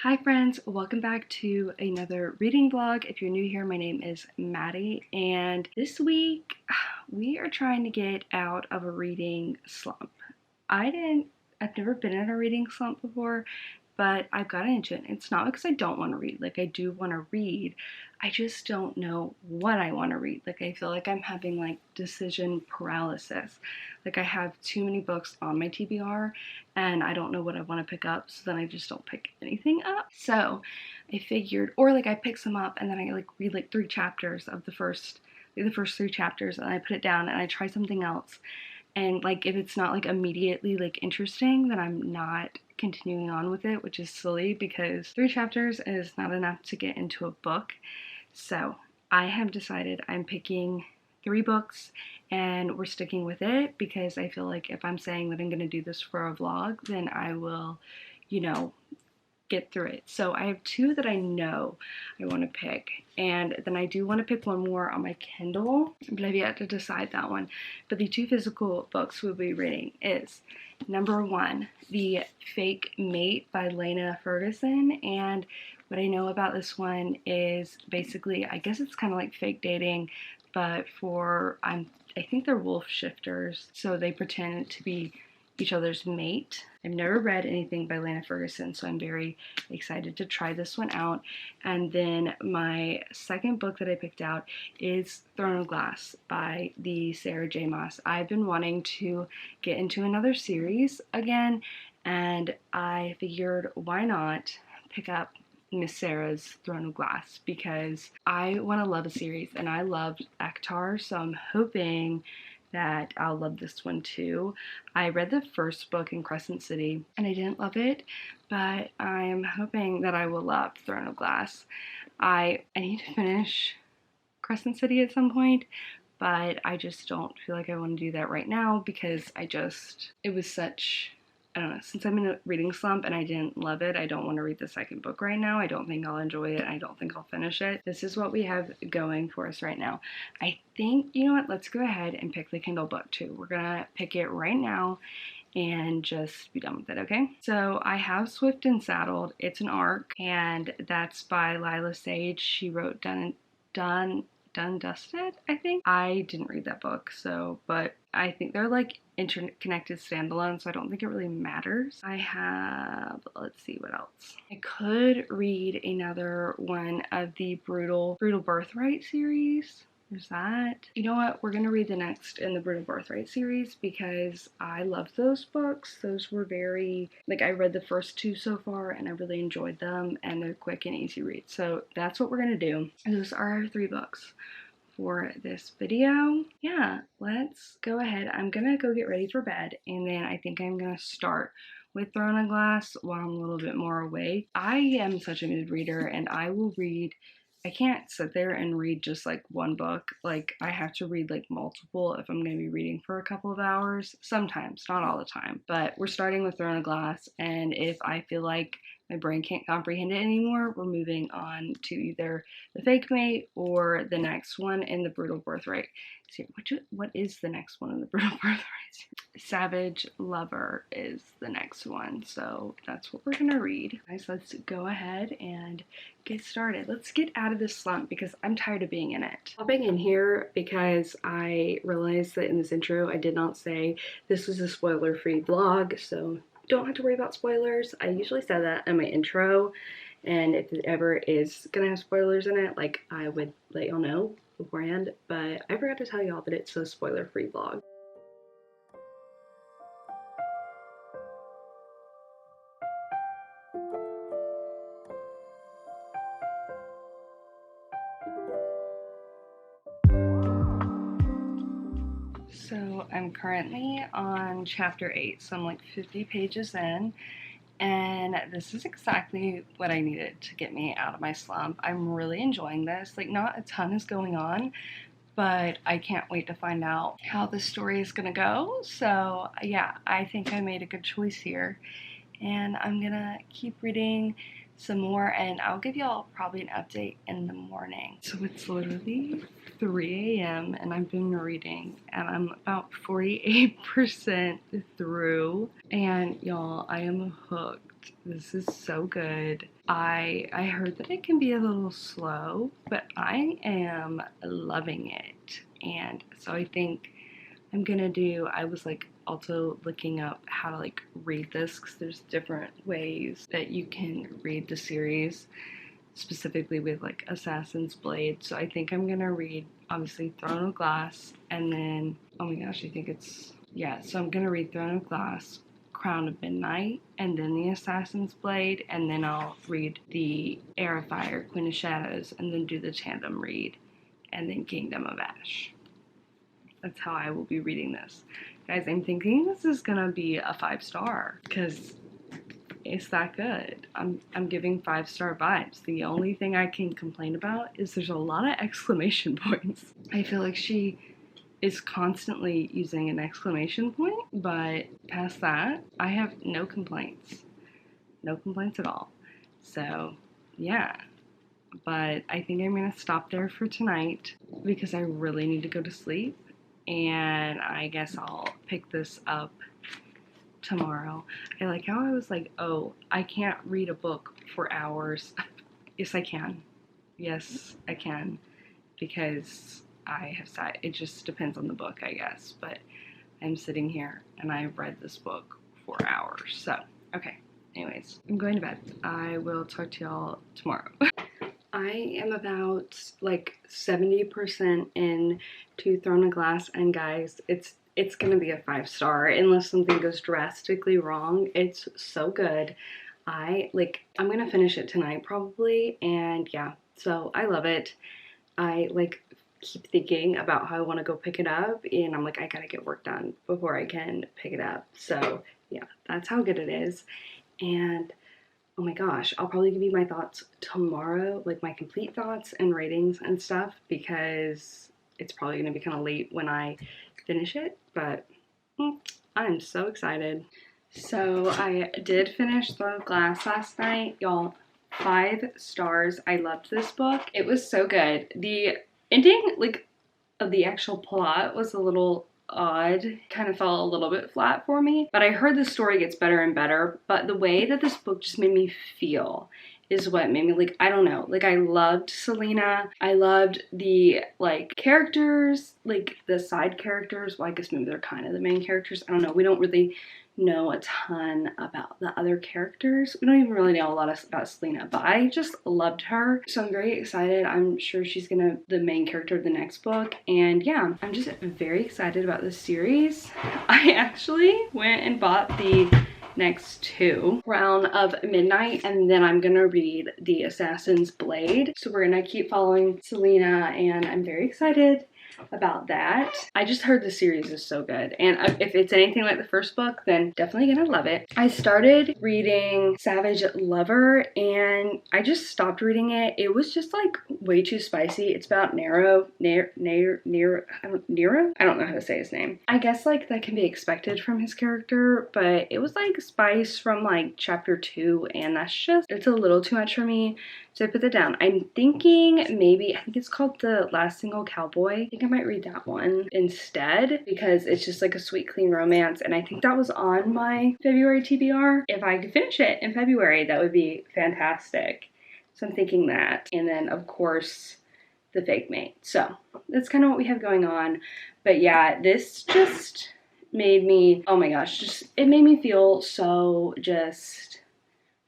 Hi friends, welcome back to another reading vlog. If you're new here, my name is Maddie, and this week we are trying to get out of a reading slump. I've never been in a reading slump before, but I've gotten into it. It's not because I don't want to read. Like, I do want to read. I just don't know what I want to read. Like, I feel like I'm having like decision paralysis. Like, I have too many books on my TBR and I don't know what I want to pick up, so then I just don't pick anything up. So I figured, or like I pick some up and then I like read like 3 chapters of the first 3 chapters, and I put it down and I try something else. And like, if it's not like immediately like interesting, then I'm not continuing on with it, which is silly because 3 chapters is not enough to get into a book. So I have decided I'm picking 3 books and we're sticking with it, because I feel like if I'm saying that I'm going to do this for a vlog, then I will, get through it. So I have 2 that I know I want to pick, and then I do want to pick one more on my Kindle, but I've yet to decide that one. But the 2 physical books we'll be reading is number 1, The Fake Mate by Lena Ferguson. And what I know about this one is basically, I guess it's kind of like fake dating, but I think they're wolf shifters, so they pretend to be each other's mate. I've never read anything by Lena Ferguson, so I'm very excited to try this one out. And then my second book that I picked out is Throne of Glass by the Sarah J. Maas. I've been wanting to get into another series again, and I figured why not pick up Miss Sarah's Throne of Glass, because I want to love a series and I loved Ektar, so I'm hoping that I'll love this one too. I read the first book in Crescent City and I didn't love it, but I'm hoping that I will love Throne of Glass. I need to finish Crescent City at some point, but I just don't feel like I want to do that right now, because it was such, I don't know, since I'm in a reading slump and I didn't love it, I don't want to read the second book right now. I don't think I'll enjoy it. I don't think I'll finish it. This is what we have going for us right now. I think, you know what, let's go ahead and pick the Kindle book too. We're gonna pick it right now and just be done with it, okay? So I have Swift and Saddled. It's an arc, and that's by Lila Sage. She wrote Done Dusted, I think. I didn't read that book, but I think they're like interconnected standalone, so I don't think it really matters. Let's see what else. I could read another one of the Brutal Birthright series. There's that. You know what? We're gonna read the next in the Brutal Birthright series because I love those books. Those were very, like, I read the first 2 so far and I really enjoyed them, and they're quick and easy reads. So that's what we're gonna do. Those are our 3 books for this video. Yeah, let's go ahead. I'm gonna go get ready for bed, and then I think I'm gonna start with Throne of Glass while I'm a little bit more awake. I am such a good reader, and I can't sit there and read just like one book. Like, I have to read like multiple if I'm going to be reading for a couple of hours. Sometimes, not all the time. But we're starting with Throne of Glass, and if I feel like my brain can't comprehend it anymore, we're moving on to either The Fake Mate or the next one in the Brutal Birthright. See, what is the next one in the Brutal Birthright? Savage Lover is the next one, so that's what we're gonna read. Guys, let's go ahead and get started. Let's get out of this slump because I'm tired of being in it. Hopping in here because I realized that in this intro I did not say this was a spoiler-free vlog, so don't have to worry about spoilers. I usually say that in my intro, and if it ever is gonna have spoilers in it, like, I would let y'all know beforehand, but I forgot to tell y'all that it's a spoiler-free vlog. So I'm currently on chapter 8, so I'm like 50 pages in, and this is exactly what I needed to get me out of my slump. I'm really enjoying this. Like, not a ton is going on, but I can't wait to find out how the story is gonna go. So yeah, I think I made a good choice here, and I'm gonna keep reading some more, and I'll give y'all probably an update in the morning. So it's literally 3 a.m. and I've been reading, and I'm about 48% through, and y'all, I am hooked. This is so good. I heard that it can be a little slow, but I am loving it. And so I think I was like also looking up how to like read this, because there's different ways that you can read the series, specifically with like Assassin's Blade. So I think I'm gonna read obviously Throne of Glass, and then, oh my gosh, I think it's, yeah, so I'm gonna read Throne of Glass, Crown of Midnight, and then the Assassin's Blade, and then I'll read the Heir of Fire, Queen of Shadows, and then do the tandem read, and then Kingdom of Ash. That's how I will be reading this. Guys, I'm thinking this is gonna be a 5-star, because it's that good. I'm giving 5-star vibes. The only thing I can complain about is there's a lot of exclamation points. I feel like she is constantly using an exclamation point, but past that, I have no complaints. No complaints at all. So, yeah. But I think I'm gonna stop there for tonight because I really need to go to sleep, and I guess I'll pick this up tomorrow. I like how I was like, oh, I can't read a book for hours. Yes, I can. Yes, I can. Because I have sat, it just depends on the book, I guess. But I'm sitting here and I've read this book for hours. So, okay. Anyways, I'm going to bed. I will talk to y'all tomorrow. I am about like 70% into Throne of Glass, and guys, it's gonna be a 5-star unless something goes drastically wrong. It's so good. I'm gonna finish it tonight probably, and yeah, so I love it. I like keep thinking about how I want to go pick it up, and I'm like, I gotta get work done before I can pick it up. So yeah, that's how good it is. And oh my gosh, I'll probably give you my thoughts tomorrow, like my complete thoughts and ratings and stuff, because it's probably going to be kind of late when I finish it, but I'm so excited. So I did finish Throne of Glass last night, y'all. 5 stars. I loved this book. It was so good. The ending, like, of the actual plot was a little odd, kind of fell a little bit flat for me, but I heard the story gets better and better. But the way that this book just made me feel is what made me, like, I don't know, like, I loved Selena. I loved the like characters, like the side characters. Well, I guess maybe they're kind of the main characters. I don't know, we don't really know a ton about the other characters. We don't even really know a lot about Selena, but I just loved her. So I'm very excited. I'm sure she's gonna the main character of the next book. And yeah, I'm just very excited about this series. I actually went and bought the next 2, Crown of Midnight, and then I'm gonna read the Assassin's Blade. So we're gonna keep following Selena, and I'm very excited about that. I just heard the series is so good, and if it's anything like the first book, then definitely gonna love it. I started reading Savage Lover, and I just stopped reading it. It was just like way too spicy. It's about Nero. I don't know how to say his name. I guess like that can be expected from his character, but it was like spice from like chapter 2, and it's a little too much for me. So I put that down. I'm thinking I think it's called The Last Single Cowboy. I think I might read that one instead, because it's just like a sweet, clean romance, and I think that was on my February TBR. If I could finish it in February, that would be fantastic. So I'm thinking that. And then, of course, The Fake Mate. So that's kind of what we have going on. But yeah, this just made me, oh my gosh, it made me feel so just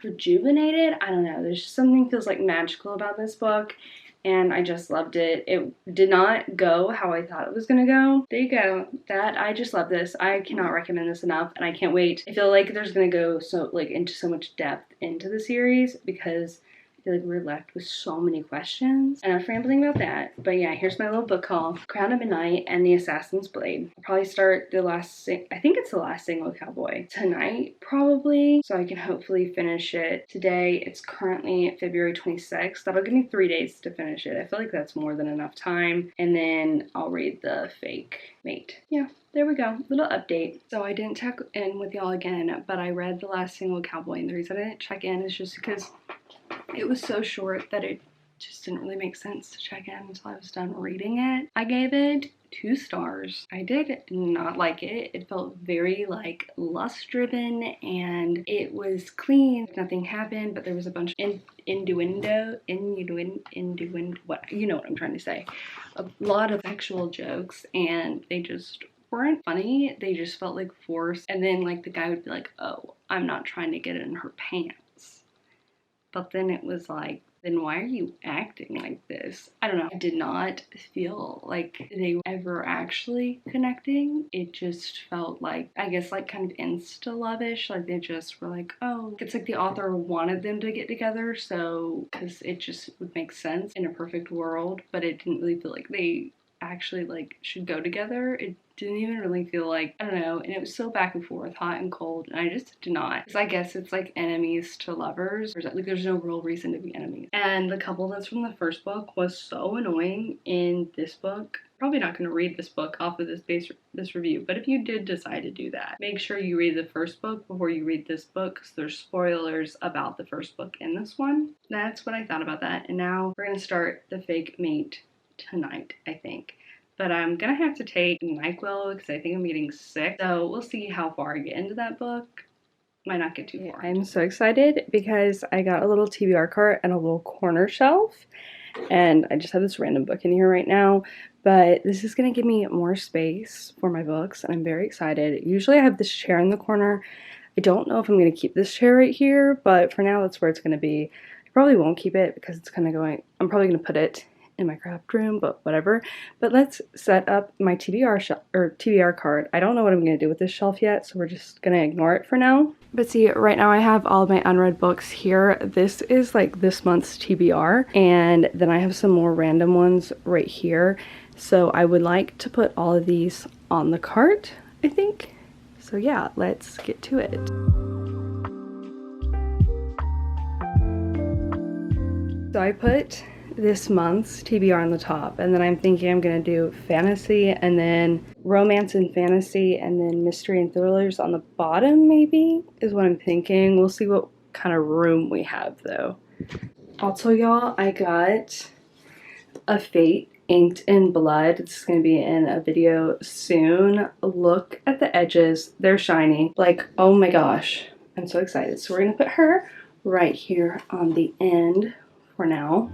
rejuvenated. I don't know, there's just something feels like magical about this book, and I just loved it. It did not go how I thought it was gonna go. There you go. I just love this. I cannot recommend this enough, and I can't wait. I feel like there's gonna go into so much depth into the series, because I feel like we're left with so many questions. And I'm rambling about that. But yeah, here's my little book haul. Crown of Midnight and the Assassin's Blade. I'll probably start I think it's The Last Single Cowboy tonight, probably. So I can hopefully finish it today. It's currently February 26th. That'll give me 3 days to finish it. I feel like that's more than enough time. And then I'll read The Fake Mate. Yeah. There we go, little update. So I didn't check in with y'all again, but I read The Last Single Cowboy, and the reason I didn't check in is just because it was so short that it just didn't really make sense to check in until I was done reading it. I gave it 2 stars. I did not like it. It felt very like lust driven, and it was clean. Nothing happened, but there was a bunch of innuendo, what, you know what I'm trying to say. A lot of sexual jokes, and they just weren't funny. They just felt like forced. And then like the guy would be like, oh, I'm not trying to get in her pants. But then it was like, then why are you acting like this? I don't know. I did not feel like they were ever actually connecting. It just felt like, I guess, like kind of insta-love-ish. Like they just were like, oh, it's like the author wanted them to get together, so, because it just would make sense in a perfect world, but it didn't really feel like they actually like should go together. It didn't even really feel like, I don't know, and it was so back and forth, hot and cold, and I just did not. Because I guess it's like enemies to lovers. Like there's no real reason to be enemies. And the couple that's from the first book was so annoying in this book. Probably not going to read this book off of this review, but if you did decide to do that, make sure you read the first book before you read this book, because there's spoilers about the first book in this one. That's what I thought about that. And now we're going to start the fake mate tonight, I think. But I'm gonna have to take NyQuil because I think I'm getting sick. So we'll see how far I get into that book. Might not get too far. I'm so excited because I got a little TBR cart and a little corner shelf. And I just have this random book in here right now. But this is gonna give me more space for my books, and I'm very excited. Usually I have this chair in the corner. I don't know if I'm gonna keep this chair right here, but for now that's where it's gonna be. I probably won't keep it because it's kind of going, I'm probably gonna put it in my craft room, but whatever. But let's set up my TBR card. I don't know what I'm going to do with this shelf yet, so we're just going to ignore it for now. But see, right now I have all my unread books here. This is like this month's TBR, and then I have some more random ones right here. So I would like to put all of these on the cart, I think. So yeah, let's get to it. So I put this month's TBR on the top, and then I'm thinking I'm gonna do fantasy, and then romance and fantasy, and then mystery and thrillers on the bottom, maybe, is what I'm thinking. We'll see what kind of room we have though. Also, y'all, I got a Fate inked in blood. It's gonna be in a video soon. Look at the edges, they're shiny. Like, oh my gosh, I'm so excited. So we're gonna put her right here on the end for now.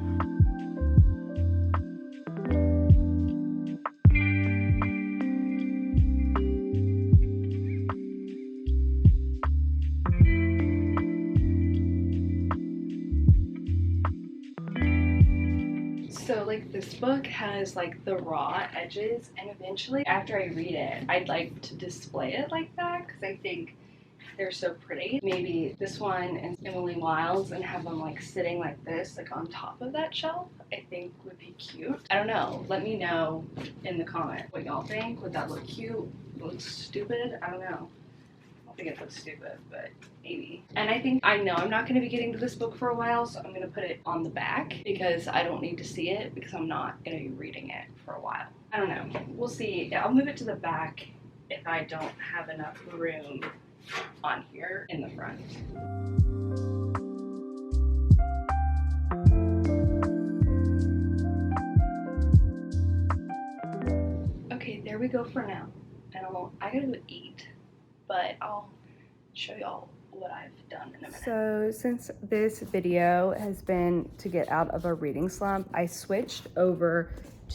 So like this book has like the raw edges, and eventually after I read it, I'd like to display it like that because I think they're so pretty. Maybe this one and Emily Wilde's and have them like sitting like this, like on top of that shelf, I think would be cute. I don't know. Let me know in the comments what y'all think. Would that look cute? Look stupid? I don't know. I think it looks stupid, but maybe. And I know I'm not going to be getting to this book for a while, so I'm going to put it on the back because I don't need to see it because I'm not going to be reading it for a while. I don't know. We'll see. I'll move it to the back if I don't have enough room on here in the front. Okay, there we go for now. And I gotta go eat, but I'll show y'all what I've done in a minute. So since this video has been to get out of a reading slump, I switched over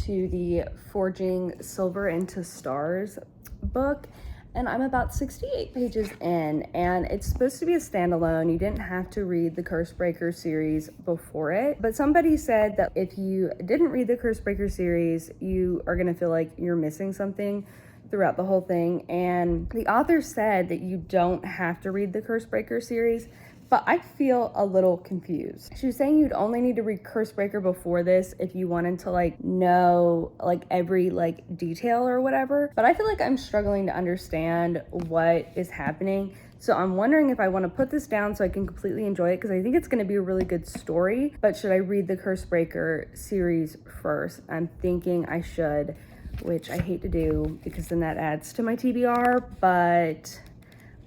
to the Forging Silver into Stars book, and I'm about 68 pages in, and it's supposed to be a standalone. You didn't have to read the Cursebreaker series before it, but somebody said that if you didn't read the Cursebreaker series, you are gonna feel like you're missing something throughout the whole thing. And the author said that you don't have to read the Cursebreaker series, but I feel a little confused. She was saying you'd only need to read Cursebreaker before this if you wanted to like know like every like detail or whatever, but I feel like I'm struggling to understand what is happening. So I'm wondering if I want to put this down so I can completely enjoy it, because I think it's going to be a really good story, but should I read the Cursebreaker series first? I'm thinking I should, which I hate to do because then that adds to my TBR, but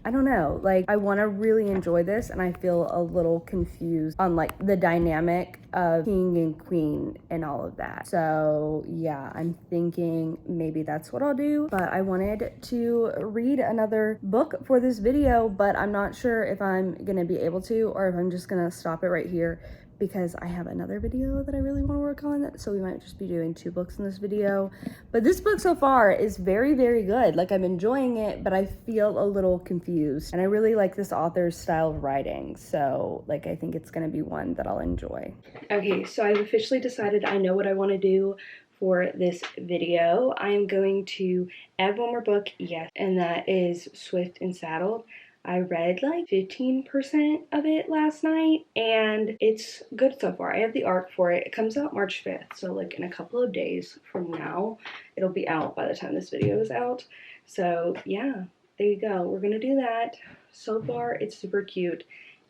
I don't know, like I want to really enjoy this, and I feel a little confused on like the dynamic of king and queen and all of that. So yeah, I'm thinking maybe that's what I'll do. But I wanted to read another book for this video, but I'm not sure if I'm gonna be able to, or if I'm just gonna stop it right here, because I have another video that I really want to work on, so we might just be doing 2 books in this video. But this book so far is very, very good. Like, I'm enjoying it, but I feel a little confused, and I really like this author's style of writing, so like I think it's gonna be one that I'll enjoy. Okay, so I've officially decided I know what I want to do for this video. I am going to add one more book, yes, and that is Swift and Saddled. I read like 15% of it last night, and it's good so far. I have the arc for it. It comes out March 5th, so like in a couple of days from now, it'll be out by the time this video is out. So yeah, there you go. We're gonna do that. So far, it's super cute.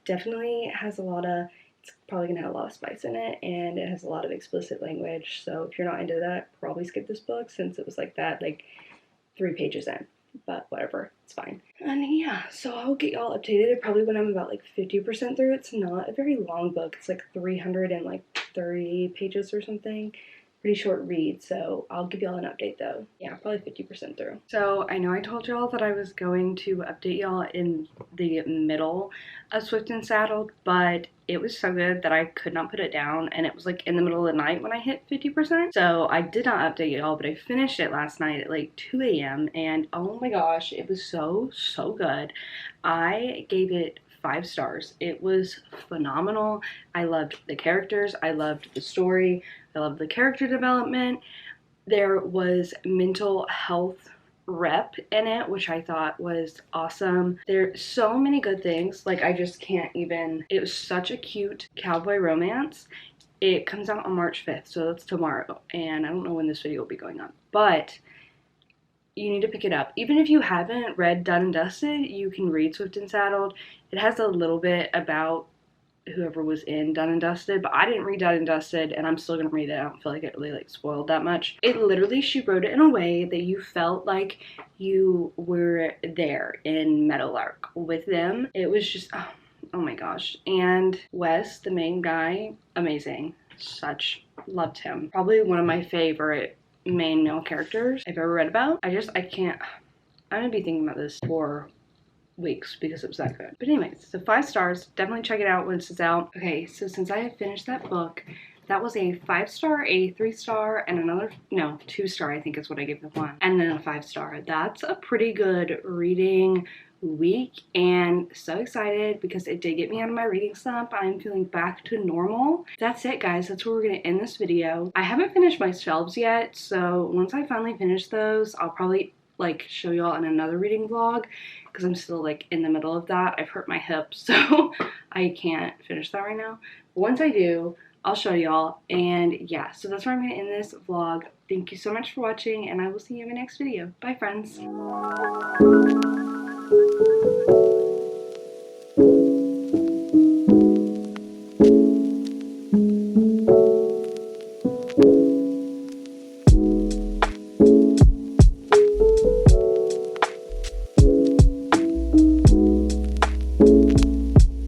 Definitely has a lot of, it's probably gonna have a lot of spice in it, and it has a lot of explicit language. So if you're not into that, probably skip this book, since it was like that, like 3 pages in. But whatever, it's fine. And yeah, so I'll get y'all updated probably when I'm about like 50% through. It's not a very long book. It's like 330 pages or something. Pretty short read, so I'll give y'all an update though. Yeah, probably 50% through. So I know I told y'all that I was going to update y'all in the middle of Swift and Saddled, but it was so good that I could not put it down, and it was like in the middle of the night when I hit 50%. So I did not update y'all, but I finished it last night at like 2 a.m. and oh my gosh, it was so good. I gave it 5 stars. It was phenomenal. I loved the characters. I loved the story. I loved the character development. There was mental health rep in it, which I thought was awesome. There's so many good things. Like, I just can't even. It was such a cute cowboy romance. It comes out on March 5th, so that's tomorrow. And I don't know when this video will be going up, but you need to pick it up. Even if you haven't read Done and Dusted, you can read Swift and Saddled. It has a little bit about whoever was in Done and Dusted, but I didn't read Done and Dusted, and I'm still gonna read it. I don't feel like it really like spoiled that much. It literally, she wrote it in a way that you felt like you were there in Meadowlark with them. It was just, oh my gosh. And Wes, the main guy, amazing. Loved him. Probably one of my favorite main male characters I've ever read about. I'm gonna be thinking about this for weeks because it was that good. But anyways, so 5 stars. Definitely check it out when it's out. Okay, so since I have finished that book, that was a 5-star, a 3-star, and another, no, 2-star, I think is what I gave the one, and then a 5-star. That's a pretty good reading week, and so excited because it did get me out of my reading slump. I'm feeling back to normal. That's it, guys. That's where we're gonna end this video. I haven't finished my shelves yet, so once I finally finish those, I'll probably like show y'all in another reading vlog, because I'm still like in the middle of that. I've hurt my hip, so I can't finish that right now. But once I do, I'll show y'all. And yeah, so that's where I'm gonna end this vlog. Thank you so much for watching, and I will see you in my next video. Bye, friends.